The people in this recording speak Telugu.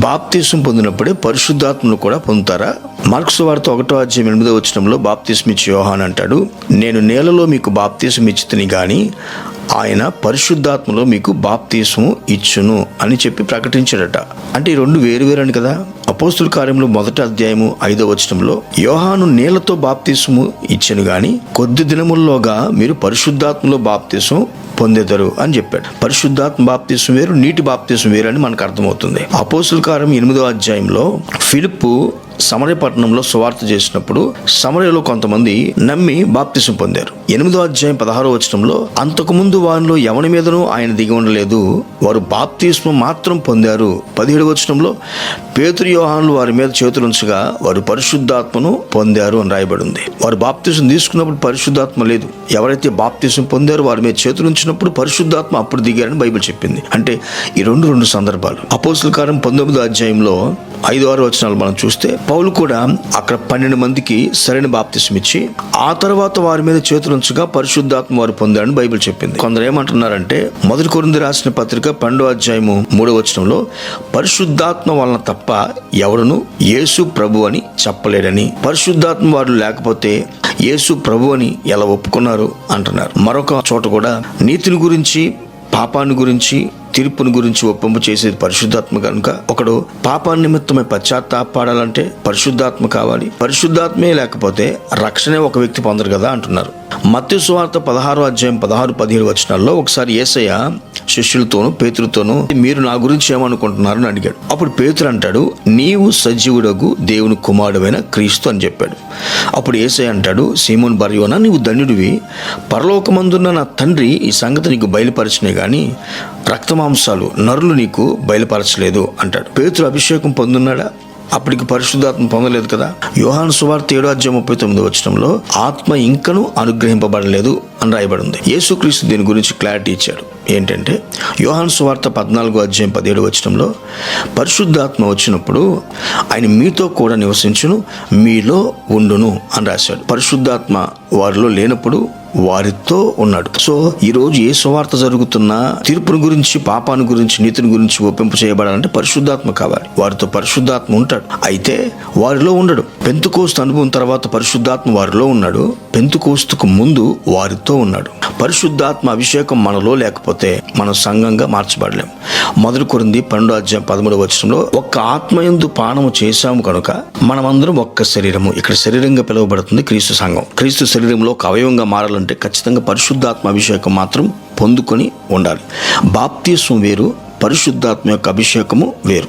బాప్తీసం పొందినప్పుడే పరిశుద్ధాత్మను కూడా పొందుతారా? మార్కు సువార్త 1:8 బాప్తీసం ఇచ్చి యోహాను అంటాడు, నేను నేలలో మీకు బాప్తీసం ఇచ్చితిని గాని ఆయన పరిశుద్ధాత్మలో మీకు బాప్తీసం ఇచ్చును అని చెప్పి ప్రకటించాడట. అంటే ఈ రెండు వేరు అని కదా. అపోస్తుల కార్యములు 1:5 యోహాను నీళ్లతో బాప్తీసము ఇచ్చెను గాని కొద్ది దినముల్లోగా మీరు పరిశుద్ధాత్మలో బాప్తీసం పొందేదరు అని చెప్పాడు. పరిశుద్ధాత్మ బాప్తీసం వేరు, నీటి బాప్తీసం వేరు అని మనకు అర్థమవుతుంది. అపోస్తుల కార్యం 8 ఫిలిప్పు సమరయ పట్టణంలో సువార్త చేసినప్పుడు సమరయలో కొంతమంది నమ్మి బాప్తిసం పొందారు. 8:16 అంతకుముందు వారిలో ఎవరి మీదనూ ఆయన దిగి ఉండలేదు, వారు బాప్తిస్మం మాత్రం పొందారు. 17 పేతురు యోహానులు వారి మీద చేతులుంచగా వారు పరిశుద్ధాత్మను పొందారు అని రాయబడి ఉంది. వారు బాప్తిసం తీసుకున్నప్పుడు పరిశుద్ధాత్మ లేదు. ఎవరైతే బాప్తిసం పొందారో వారి మీద చేతులుంచినప్పుడు పరిశుద్ధాత్మ అప్పుడు దిగారని బైబిల్ చెప్పింది. అంటే ఈ రెండు సందర్భాలు. అపోస్తుల కార్యం 19 5-6 మనం చూస్తే పౌలు కూడా అక్కడ 12 మందికి సరైన బాప్తిసం ఇచ్చి ఆ తర్వాత వారి మీద చేతులుంచగా పరిశుద్ధాత్మ వారు పొందారని బైబిల్ చెప్పింది. కొందరు ఏమంటున్నారంటే 1 కొరింథీయులకు రాసిన పత్రిక 12:3 పరిశుద్ధాత్మ వలన తప్ప ఎవరును యేసు ప్రభు అని చెప్పలేడని, పరిశుద్ధాత్మ వారు లేకపోతే యేసు ప్రభు అని ఎలా ఒప్పుకున్నారు అంటున్నారు. మరొక చోట కూడా నీతిని గురించి, పాపాన్ని గురించి, తీర్పుని గురించి ఒప్పింపు చేసేది పరిశుద్ధాత్మ కనుక ఒకడు పాపాన్ని నిమిత్తమై పశ్చాత్తాపడాలంటే పరిశుద్ధాత్మ కావాలి. పరిశుద్ధాత్మే లేకపోతే రక్షణే ఒక వ్యక్తి పొందరు కదా అంటున్నారు. మత్తయి సువార్త 16:16-17 ఒకసారి యేసయ్య శిష్యులతోనూ పేతురుతోనూ మీరు నా గురించి ఏమనుకుంటున్నారని అడిగాడు. అప్పుడు పేతురు అంటాడు, నీవు సజీవుడగు దేవుని కుమారుడైన క్రీస్తు అని చెప్పాడు. అప్పుడు యేసయ్య అంటాడు, సీమోను బర్యోనా, నీవు ధన్యుడివి, పరలోకమందున్న నా తండ్రి ఈ సంగతి నీకు బయలుపరచనే గాని రక్తమాంసాలు నరులు నీకు బయలుపరచలేదు అంటాడు. పేతురు అభిషేకం పొందున్నాడా? అప్పటికి పరిశుద్ధాత్మ పొందలేదు కదా. యోహాను సువార్త 7:39 ఆత్మ ఇంకను అనుగ్రహింపబడలేదు అని రాయబడి ఉంది. యేసుక్రీస్తు దీని గురించి క్లారిటీ ఇచ్చాడు. ఏంటంటే యోహాను సువార్త 14:17 పరిశుద్ధాత్మ వచ్చినప్పుడు ఆయన మీతో కూడా నివసించును, మీలో ఉండును అని రాశాడు. పరిశుద్ధాత్మ వారిలో లేనప్పుడు వారితో ఉన్నాడు. సో ఈరోజు ఏ సువార్త జరుగుతున్నా తీర్పుని గురించి, పాపాన్ని గురించి, నీతిని గురించి ఒప్పింపు చేయబడాలంటే పరిశుద్ధాత్మ కావాలి. వారితో పరిశుద్ధాత్మ ఉంటాడు, అయితే వారిలో ఉండడు. పెంతెకోస్తు అనుభవం తర్వాత పరిశుద్ధాత్మ వారిలో ఉన్నాడు, పెంతెకోస్తుకు ముందు వారితో ఉన్నాడు. పరిశుద్ధాత్మ అభిషేకం మనలో లేకపోతే మనం సంఘంగా మార్చబడలేం. 1 కొరింథీ 12:13 ఒక్క ఆత్మయందు పానము చేశాము కనుక మనమందరం ఒక్క శరీరము. ఇక్కడ శరీరంగా పిలువబడుతుంది క్రీస్తు సంఘం. క్రీస్తు శరీరంలో ఒక అవయవంగా మారాలంటే ఖచ్చితంగా పరిశుద్ధాత్మ అభిషేకం మాత్రం పొందుకొని ఉండాలి. బాప్తిస్మం వేరు, పరిశుద్ధాత్మ యొక్క అభిషేకము వేరు.